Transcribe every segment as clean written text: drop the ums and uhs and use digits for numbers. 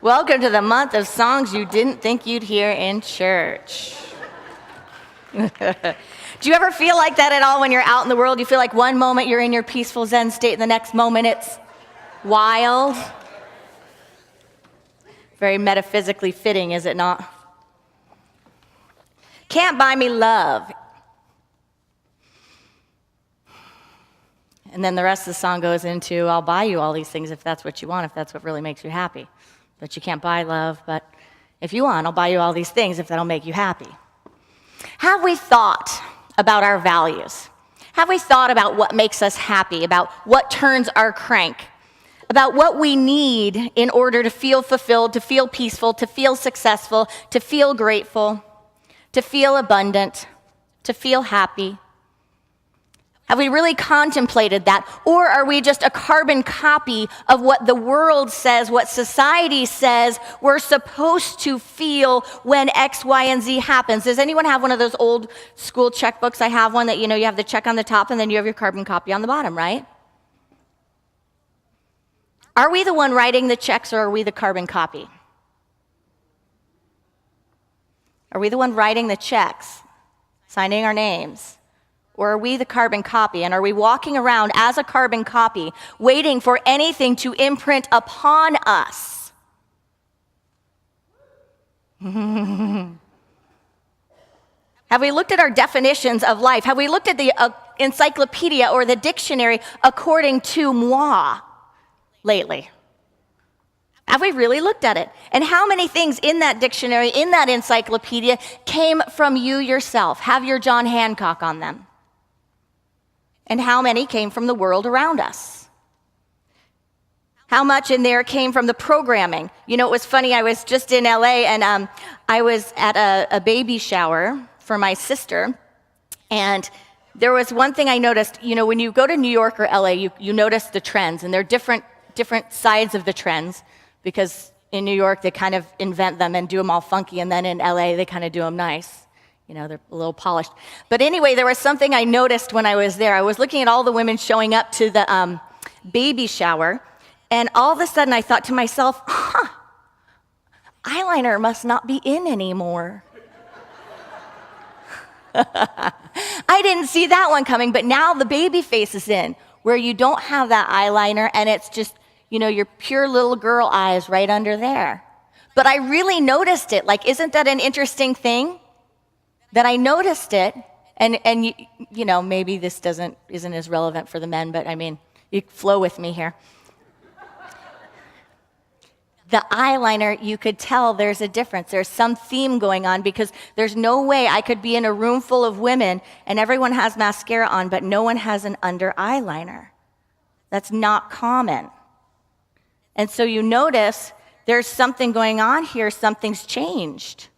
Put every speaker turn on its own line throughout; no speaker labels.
Welcome to the month of songs you didn't think you'd hear in church. Do you ever feel like that at all when you're out in the world? You feel like one moment you're in your peaceful Zen state and the next moment it's wild? Very metaphysically fitting, is it not? Can't buy me love. And then the rest of the song goes into, I'll buy you all these things if that's what you want, if that's what really makes you happy. But you can't buy love, but if you want, I'll buy you all these things if that'll make you happy. Have we thought about our values? Have we thought about what makes us happy, about what turns our crank, about what we need in order to feel fulfilled, to feel peaceful, to feel successful, to feel grateful, to feel abundant, to feel happy? Have we really contemplated that? Or are we just a carbon copy of what the world says, what society says we're supposed to feel when X, Y, and Z happens? Does anyone have one of those old school checkbooks? I have one that, you have the check on the top and then you have your carbon copy on the bottom, right? Are we the one writing the checks or are we the carbon copy? Are we the one writing the checks, signing our names? Or are we the carbon copy? And are we walking around as a carbon copy, waiting for anything to imprint upon us? Have we looked at our definitions of life? Have we looked at the encyclopedia or the dictionary according to moi lately? Have we really looked at it? And how many things in that dictionary, in that encyclopedia, came from you yourself? Have your John Hancock on them. And how many came from the world around us? How much in there came from the programming? It was funny, I was just in LA and I was at a baby shower for my sister. And there was one thing I noticed, when you go to New York or LA, you notice the trends, and they're different sides of the trends, because in New York they kind of invent them and do them all funky, and then in LA they kind of do them nice. They're a little polished. But anyway, there was something I noticed when I was there. I was looking at all the women showing up to the baby shower, and all of a sudden I thought to myself, eyeliner must not be in anymore. I didn't see that one coming, but now the baby face is in, where you don't have that eyeliner, and it's just, your pure little girl eyes right under there. But I really noticed it. Like, isn't that an interesting thing? That I noticed it, and maybe this isn't as relevant for the men, but you flow with me here. The eyeliner, you could tell there's a difference. There's some theme going on, because there's no way I could be in a room full of women and everyone has mascara on, but no one has an under eyeliner. That's not common. And so you notice there's something going on here, something's changed.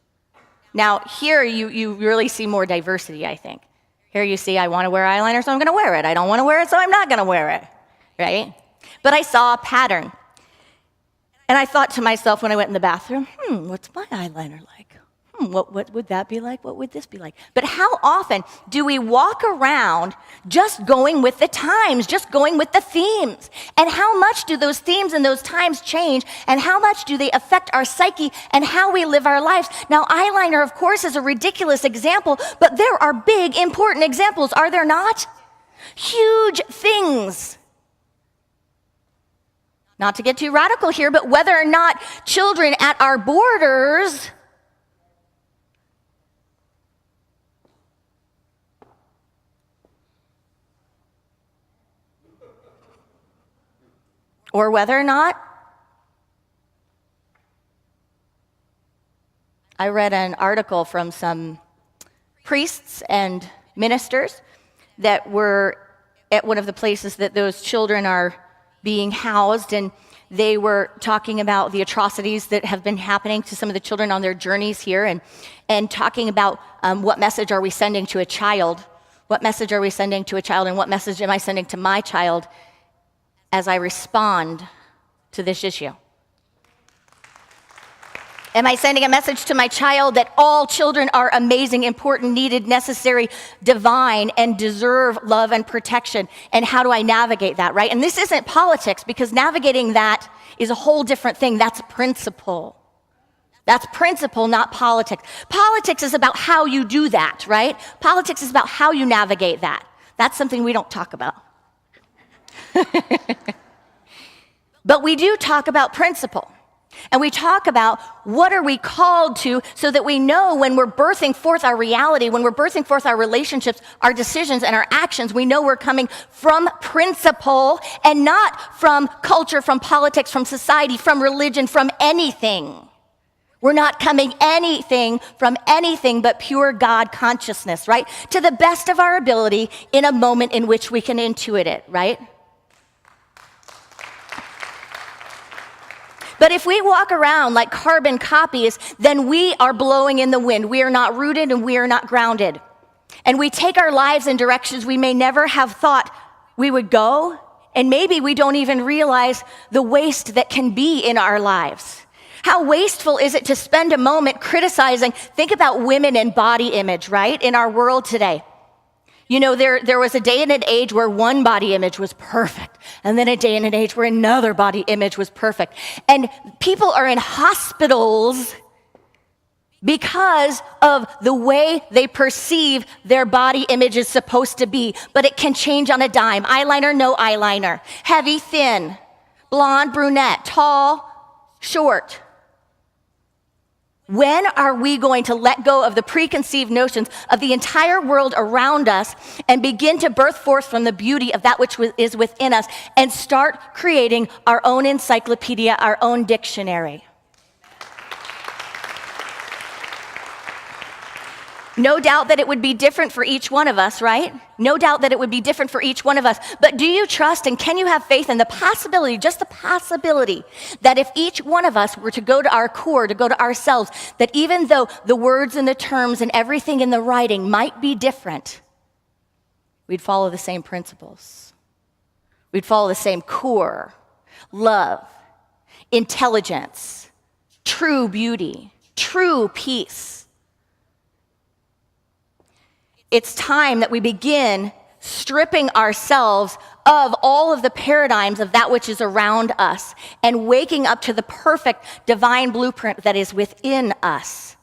Now, here you really see more diversity, I think. Here you see, I want to wear eyeliner, so I'm going to wear it. I don't want to wear it, so I'm not going to wear it, right? But I saw a pattern. And I thought to myself when I went in the bathroom, what's my eyeliner like? What would that be like? What would this be like? But how often do we walk around just going with the times, just going with the themes? And how much do those themes and those times change? And how much do they affect our psyche and how we live our lives? Now, eyeliner, of course, is a ridiculous example, but there are big, important examples, are there not? Huge things. Not to get too radical here, but whether or not children at our borders or whether or not, I read an article from some priests and ministers that were at one of the places that those children are being housed, and they were talking about the atrocities that have been happening to some of the children on their journeys here, and talking about what message are we sending to a child? What message are we sending to a child, and what message am I sending to my child as I respond to this issue? Am I sending a message to my child that all children are amazing, important, needed, necessary, divine, and deserve love and protection? And how do I navigate that, right? And this isn't politics, because navigating that is a whole different thing. That's principle. That's principle, not politics. Politics is about how you do that, right? Politics is about how you navigate that. That's something we don't talk about. But we do talk about principle. And we talk about what are we called to, so that we know when we're birthing forth our reality, when we're birthing forth our relationships, our decisions, and our actions, we know we're coming from principle and not from culture, from politics, from society, from religion, from anything. We're not coming from anything but pure God consciousness, right? To the best of our ability in a moment in which we can intuit it, right? But if we walk around like carbon copies, then we are blowing in the wind. We are not rooted and we are not grounded. And we take our lives in directions we may never have thought we would go, and maybe we don't even realize the waste that can be in our lives. How wasteful is it to spend a moment criticizing? Think about women and body image, right, in our world today. You know, there was a day and an age where one body image was perfect, and then a day and an age where another body image was perfect. And people are in hospitals because of the way they perceive their body image is supposed to be, but it can change on a dime. Eyeliner, no eyeliner. Heavy, thin. Blonde, brunette. Tall, short. When are we going to let go of the preconceived notions of the entire world around us and begin to birth forth from the beauty of that which is within us and start creating our own encyclopedia, our own dictionary? No doubt that it would be different for each one of us, right? No doubt that it would be different for each one of us. But do you trust and can you have faith in the possibility, just the possibility, that if each one of us were to go to our core, to go to ourselves, that even though the words and the terms and everything in the writing might be different, we'd follow the same principles. We'd follow the same core: love, intelligence, true beauty, true peace. It's time that we begin stripping ourselves of all of the paradigms of that which is around us and waking up to the perfect divine blueprint that is within us.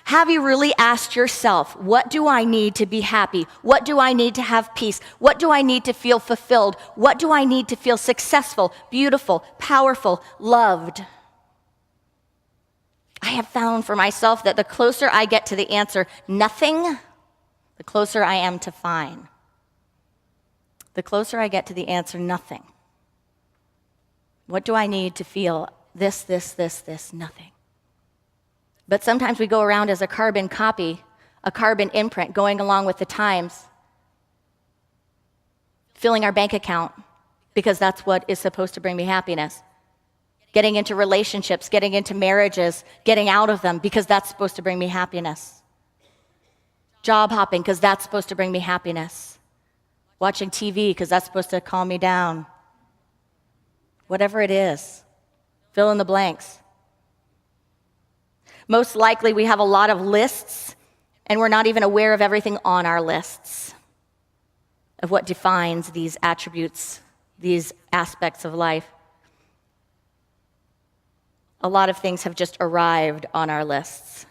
Have you really asked yourself, what do I need to be happy? What do I need to have peace? What do I need to feel fulfilled? What do I need to feel successful, beautiful, powerful, loved? I have found for myself that the closer I get to the answer, nothing, the closer I am to fine. The closer I get to the answer, nothing. What do I need to feel? This, nothing. But sometimes we go around as a carbon copy, a carbon imprint, going along with the times, filling our bank account because that's what is supposed to bring me happiness. Getting into relationships, getting into marriages, getting out of them because that's supposed to bring me happiness. Job hopping because that's supposed to bring me happiness. Watching TV because that's supposed to calm me down. Whatever it is, fill in the blanks. Most likely we have a lot of lists and we're not even aware of everything on our lists, of what defines these attributes, these aspects of life. A lot of things have just arrived on our lists.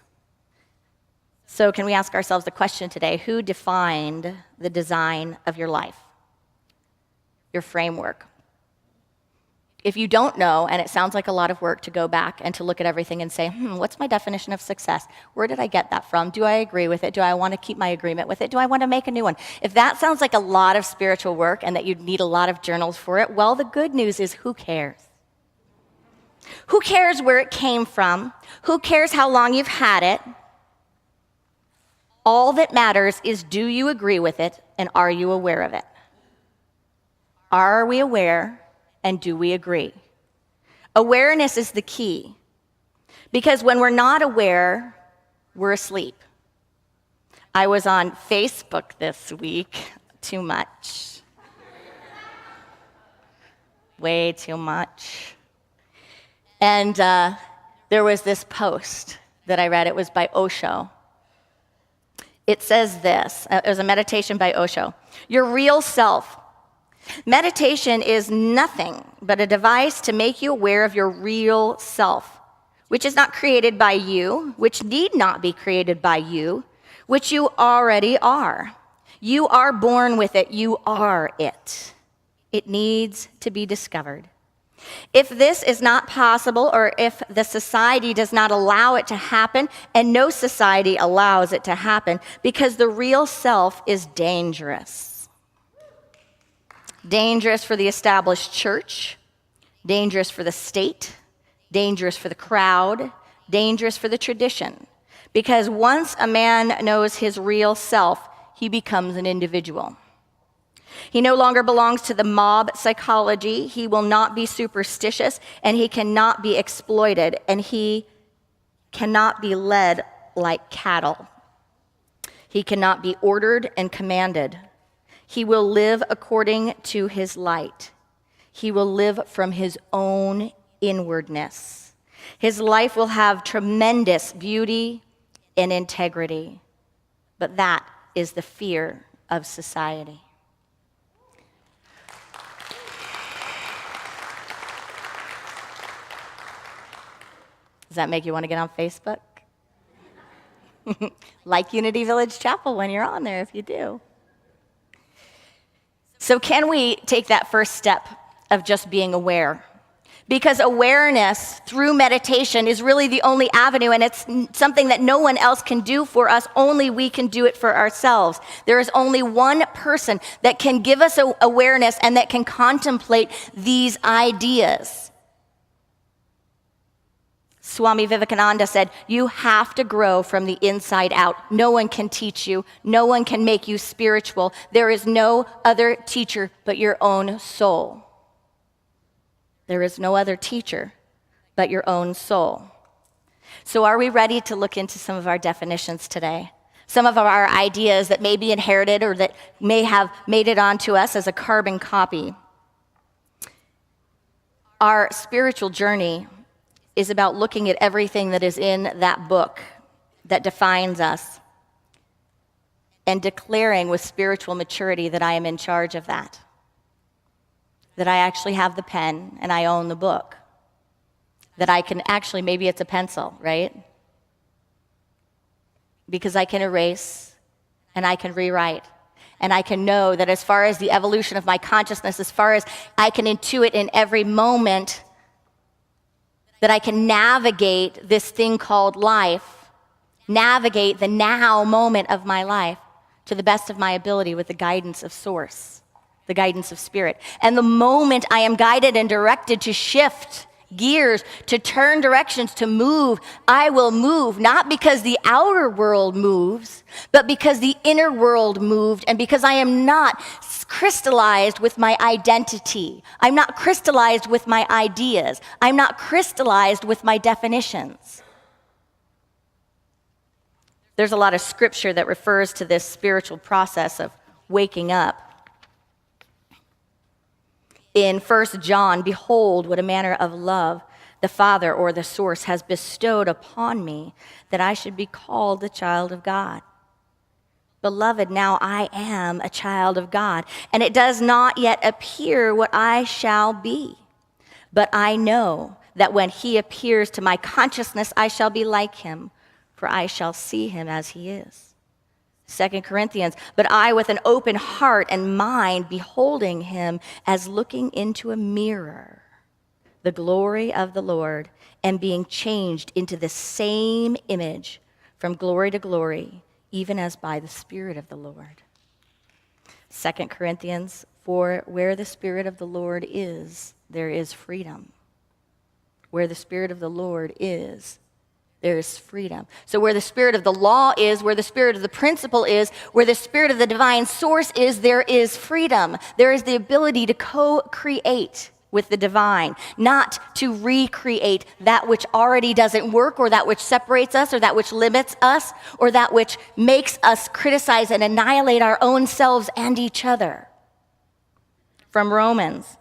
So can we ask ourselves the question today, who defined the design of your life, your framework? If you don't know, and it sounds like a lot of work to go back and to look at everything and say, what's my definition of success? Where did I get that from? Do I agree with it? Do I want to keep my agreement with it? Do I want to make a new one? If that sounds like a lot of spiritual work and that you'd need a lot of journals for it, well, the good news is who cares? Who cares where it came from? Who cares how long you've had it? All that matters is, do you agree with it and are you aware of it? Are we aware and do we agree? Awareness is the key, because when we're not aware, we're asleep. I was on Facebook this week, too much. Way too much. And there was this post that I read. It was by Osho. It says this. It was a meditation by Osho. Your real self. Meditation is nothing but a device to make you aware of your real self, which is not created by you, which need not be created by you, which you already are. You are born with it. You are it. It needs to be discovered. If this is not possible, or if the society does not allow it to happen, and no society allows it to happen, because the real self is dangerous. Dangerous for the established church, dangerous for the state, dangerous for the crowd, dangerous for the tradition. Because once a man knows his real self, he becomes an individual. He no longer belongs to the mob psychology. He will not be superstitious, and he cannot be exploited, and he cannot be led like cattle. He cannot be ordered and commanded. He will live according to his light. He will live from his own inwardness. His life will have tremendous beauty and integrity, but that is the fear of society. Does that make you want to get on Facebook? Like Unity Village Chapel when you're on there, if you do. So can we take that first step of just being aware? Because awareness through meditation is really the only avenue, and it's something that no one else can do for us. Only we can do it for ourselves. There is only one person that can give us awareness and that can contemplate these ideas. Swami Vivekananda said, you have to grow from the inside out. No one can teach you. No one can make you spiritual. There is no other teacher but your own soul. There is no other teacher but your own soul. So are we ready to look into some of our definitions today? Some of our ideas that may be inherited or that may have made it onto us as a carbon copy. Our spiritual journey is about looking at everything that is in that book that defines us and declaring with spiritual maturity that I am in charge of that. That I actually have the pen and I own the book. That I can actually, maybe it's a pencil, right? Because I can erase and I can rewrite. And I can know that as far as the evolution of my consciousness, as far as I can intuit in every moment, that I can navigate this thing called life, navigate the now moment of my life to the best of my ability with the guidance of Source, the guidance of Spirit. And the moment I am guided and directed to shift gears, to turn directions, to move, I will move, not because the outer world moves, but because the inner world moved, and because I am not crystallized with my identity. I'm not crystallized with my ideas. I'm not crystallized with my definitions. There's a lot of scripture that refers to this spiritual process of waking up. In 1 John, behold, what a manner of love the Father or the Source has bestowed upon me, that I should be called the child of God. Beloved, now I am a child of God, and it does not yet appear what I shall be. But I know that when he appears to my consciousness, I shall be like him, for I shall see him as he is. 2 Corinthians, but I with an open heart and mind, beholding him as looking into a mirror, the glory of the Lord, and being changed into the same image from glory to glory, even as by the Spirit of the Lord. 2 Corinthians, for where the Spirit of the Lord is, there is freedom. Where the Spirit of the Lord is, there is freedom. So where the Spirit of the law is, where the Spirit of the principle is, where the Spirit of the divine source is, there is freedom. There is the ability to co-create with the divine, not to recreate that which already doesn't work, or that which separates us, or that which limits us, or that which makes us criticize and annihilate our own selves and each other. From Romans,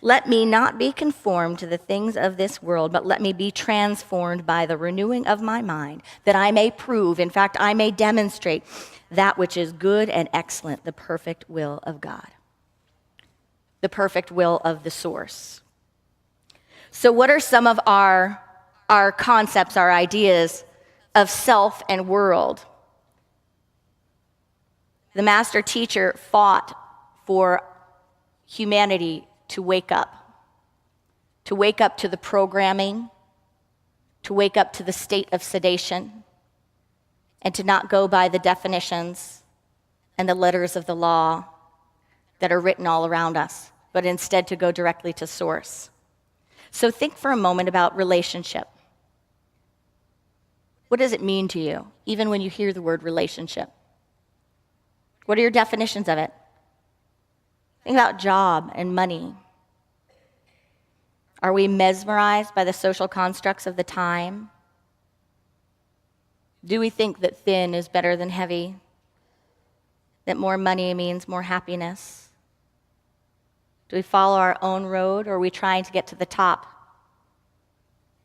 Let me not be conformed to the things of this world, but let me be transformed by the renewing of my mind, that I may prove, in fact, I may demonstrate that which is good and excellent, the perfect will of God, the perfect will of the source. So what are some of our concepts, our ideas of self and world? The master teacher fought for humanity to wake up to the programming, to wake up to the state of sedation, and to not go by the definitions and the letters of the law that are written all around us, but instead to go directly to source. So think for a moment about relationship. What does it mean to you, even when you hear the word relationship? What are your definitions of it? Think about job and money. Are we mesmerized by the social constructs of the time? Do we think that thin is better than heavy? That more money means more happiness? Do we follow our own road, or are we trying to get to the top?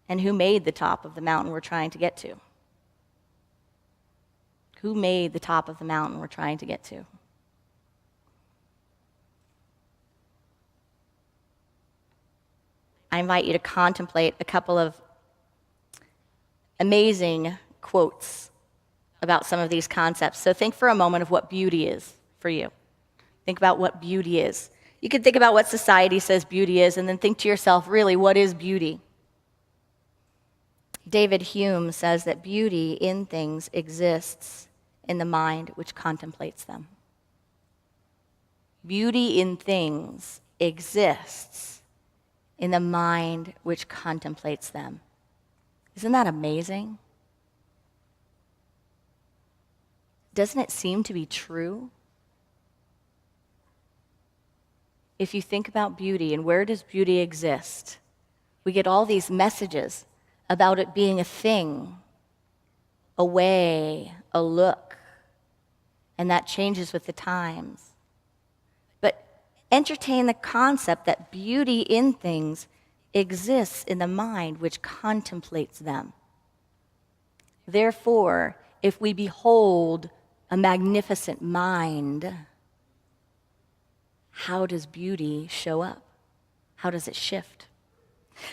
And who made the top of the mountain we're trying to get to? Who made the top of the mountain we're trying to get to? I invite you to contemplate a couple of amazing quotes about some of these concepts. So think for a moment of what beauty is for you. Think about what beauty is. You can think about what society says beauty is, and then think to yourself, really, what is beauty? David Hume says that beauty in things exists in the mind which contemplates them. Beauty in things exists in the mind which contemplates them. Isn't that amazing? Doesn't it seem to be true? If you think about beauty and where does beauty exist, we get all these messages about it being a thing, a way, a look, and that changes with the times. But entertain the concept that beauty in things exists in the mind which contemplates them. Therefore, if we behold a magnificent mind, how does beauty show up? How does it shift?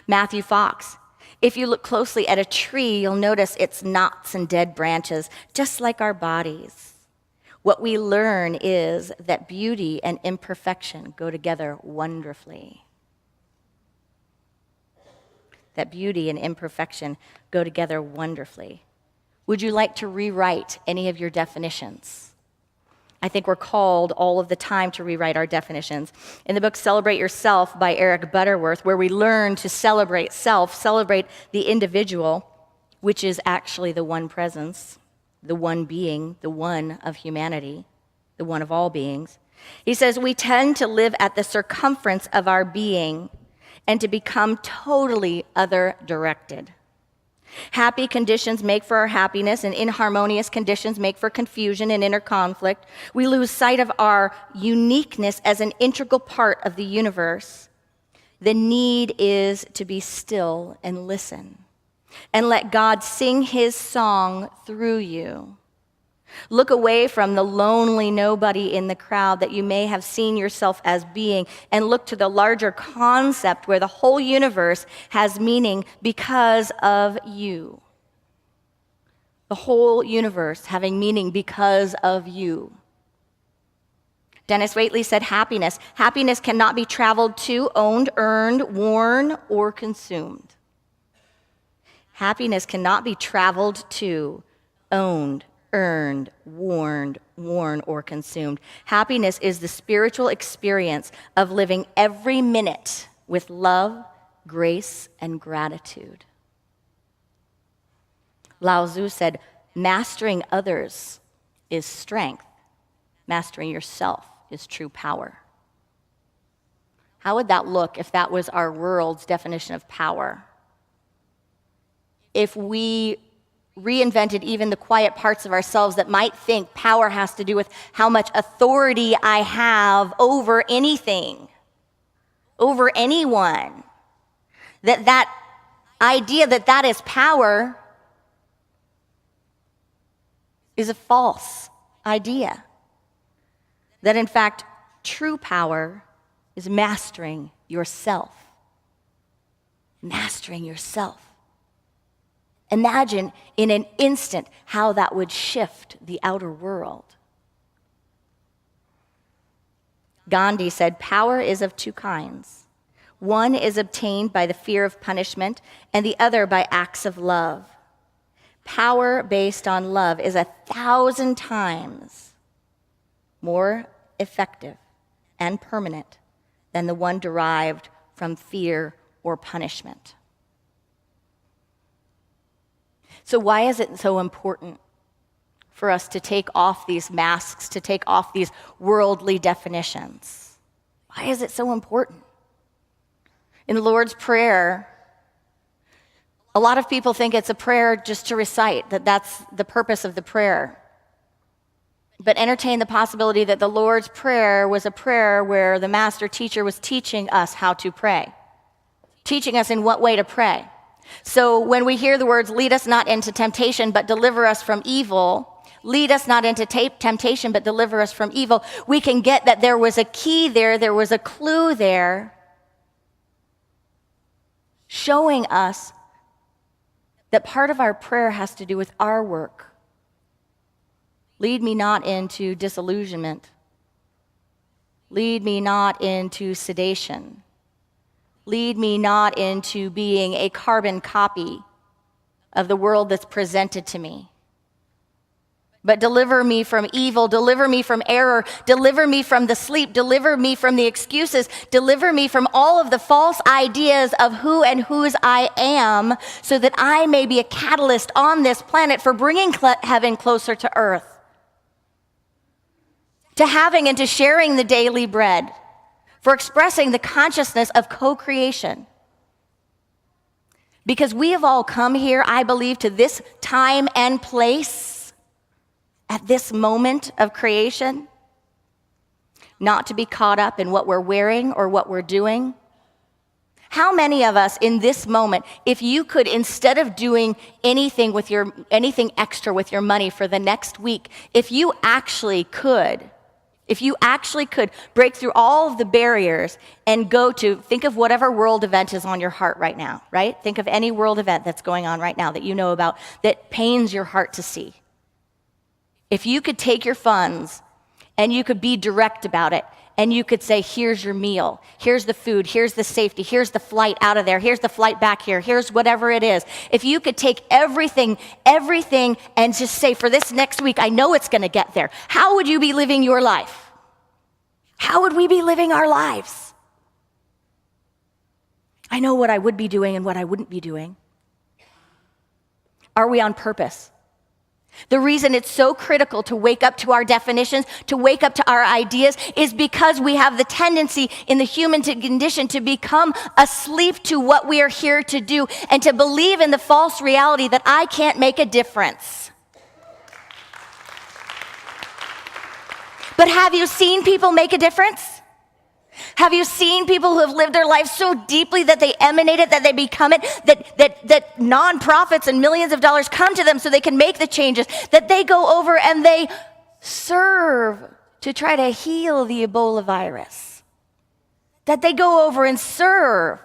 Matthew Fox, if you look closely at a tree, you'll notice its knots and dead branches, just like our bodies. What we learn is that beauty and imperfection go together wonderfully. That beauty and imperfection go together wonderfully. Would you like to rewrite any of your definitions? I think we're called all of the time to rewrite our definitions. In the book Celebrate Yourself by Eric Butterworth, where we learn to celebrate self, celebrate the individual, which is actually the one presence, the one being, the one of humanity, the one of all beings. He says, we tend to live at the circumference of our being and to become totally other-directed. Happy conditions make for our happiness, and inharmonious conditions make for confusion and inner conflict. We lose sight of our uniqueness as an integral part of the universe. The need is to be still and listen, and let God sing his song through you. Look away from the lonely nobody in the crowd that you may have seen yourself as being, and look to the larger concept where the whole universe has meaning because of you. The whole universe having meaning because of you. Dennis Waitley said happiness. Happiness cannot be traveled to, owned, earned, worn, or consumed. Happiness cannot be traveled to, owned, earned, worn, or consumed. Happiness is the spiritual experience of living every minute with love, grace, and gratitude. Lao Tzu said, mastering others is strength. Mastering yourself is true power. How would that look if that was our world's definition of power? If we reinvented even the quiet parts of ourselves that might think power has to do with how much authority I have over anything, over anyone. That idea that is power is a false idea. That in fact, true power is mastering yourself. Mastering yourself. Imagine in an instant how that would shift the outer world. Gandhi said, power is of two kinds. One is obtained by the fear of punishment, and the other by acts of love. Power based on love is 1,000 times more effective and permanent than the one derived from fear or punishment. So why is it so important for us to take off these masks, to take off these worldly definitions? Why is it so important? In the Lord's Prayer, a lot of people think it's a prayer just to recite, that's the purpose of the prayer. But entertain the possibility that the Lord's Prayer was a prayer where the master teacher was teaching us how to pray, teaching us in what way to pray. So when we hear the words, lead us not into temptation, but deliver us from evil, lead us not into temptation, but deliver us from evil, we can get that there was a key there was a clue there, showing us that part of our prayer has to do with our work. Lead me not into disillusionment. Lead me not into sedation. Lead me not into being a carbon copy of the world that's presented to me. But deliver me from evil, deliver me from error, deliver me from the sleep, deliver me from the excuses, deliver me from all of the false ideas of who and whose I am, so that I may be a catalyst on this planet for bringing heaven closer to earth, to having and to sharing the daily bread, for expressing the consciousness of co-creation. Because we have all come here, I believe, to this time and place, at this moment of creation, not to be caught up in what we're wearing or what we're doing. How many of us in this moment, if you could, instead of doing anything extra with your money for the next week, if you actually could break through all of the barriers and think of whatever world event is on your heart right now, right? Think of any world event that's going on right now that you know about that pains your heart to see. If you could take your funds and you could be direct about it, and you could say, here's your meal, here's the food, here's the safety, here's the flight out of there, here's the flight back here, here's whatever it is. If you could take everything, and just say, for this next week, I know it's gonna get there, how would you be living your life? How would we be living our lives? I know what I would be doing and what I wouldn't be doing. Are we on purpose? The reason it's so critical to wake up to our definitions, to wake up to our ideas, is because we have the tendency in the human condition to become asleep to what we are here to do and to believe in the false reality that I can't make a difference. But have you seen people make a difference? Have you seen people who have lived their lives so deeply that they emanate it, that they become it, that nonprofits and millions of dollars come to them so they can make the changes, that they go over and they serve to try to heal the Ebola virus, that they go over and serve?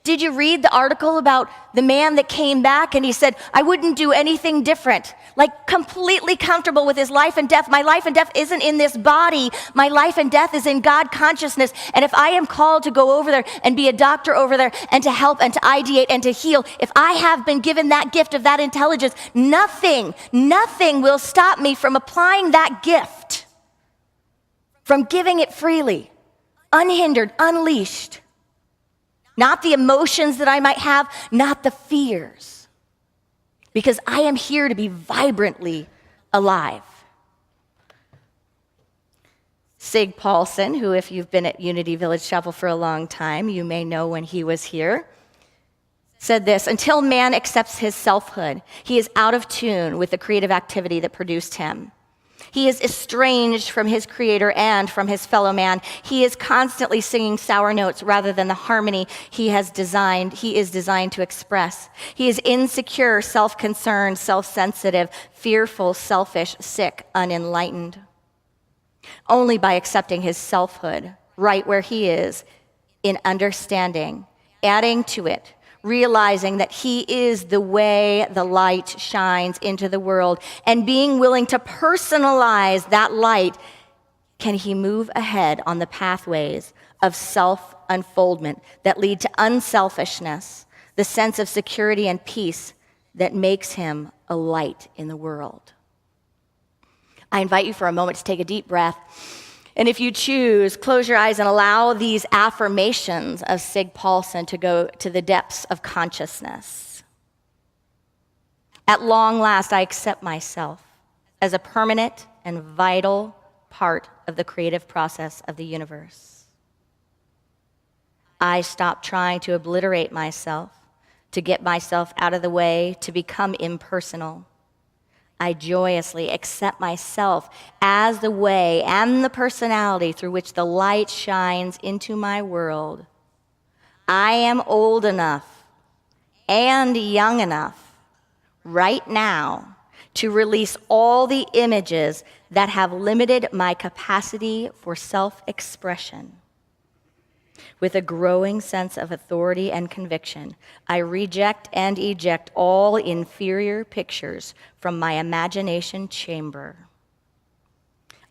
Did you read the article about the man that came back and he said, I wouldn't do anything different, like completely comfortable with his life and death. My life and death isn't in this body. My life and death is in God consciousness. And if I am called to go over there and be a doctor over there and to help and to ideate and to heal, if I have been given that gift of that intelligence, nothing will stop me from applying that gift, from giving it freely, unhindered, unleashed. Not the emotions that I might have, not the fears. Because I am here to be vibrantly alive. Sig Paulson, who if you've been at Unity Village Chapel for a long time, you may know when he was here, said this: until man accepts his selfhood, he is out of tune with the creative activity that produced him. He is estranged from his creator and from his fellow man. He is constantly singing sour notes rather than the harmony he is designed to express. He is insecure, self-concerned, self-sensitive, fearful, selfish, sick, unenlightened. Only by accepting his selfhood right where he is, in understanding, adding to it, realizing that he is the way the light shines into the world, and being willing to personalize that light, can he move ahead on the pathways of self-unfoldment that lead to unselfishness, the sense of security and peace that makes him a light in the world. I invite you for a moment to take a deep breath. And if you choose, close your eyes and allow these affirmations of Sig Paulson to go to the depths of consciousness. At long last, I accept myself as a permanent and vital part of the creative process of the universe. I stop trying to obliterate myself, to get myself out of the way, to become impersonal. I joyously accept myself as the way and the personality through which the light shines into my world. I am old enough and young enough right now to release all the images that have limited my capacity for self-expression. With a growing sense of authority and conviction, I reject and eject all inferior pictures from my imagination chamber.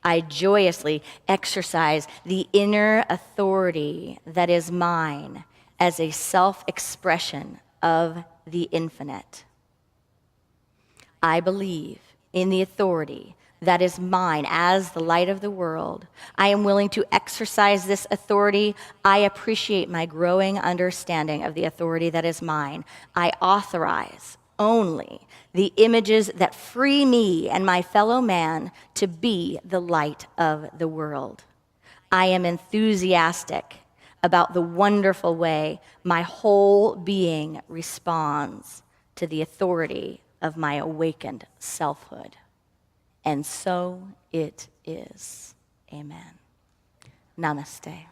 I joyously exercise the inner authority that is mine as a self-expression of the infinite. I believe in the authority that is mine as the light of the world. I am willing to exercise this authority. I appreciate my growing understanding of the authority that is mine. I authorize only the images that free me and my fellow man to be the light of the world. I am enthusiastic about the wonderful way my whole being responds to the authority of my awakened selfhood. And so it is. Amen. Namaste.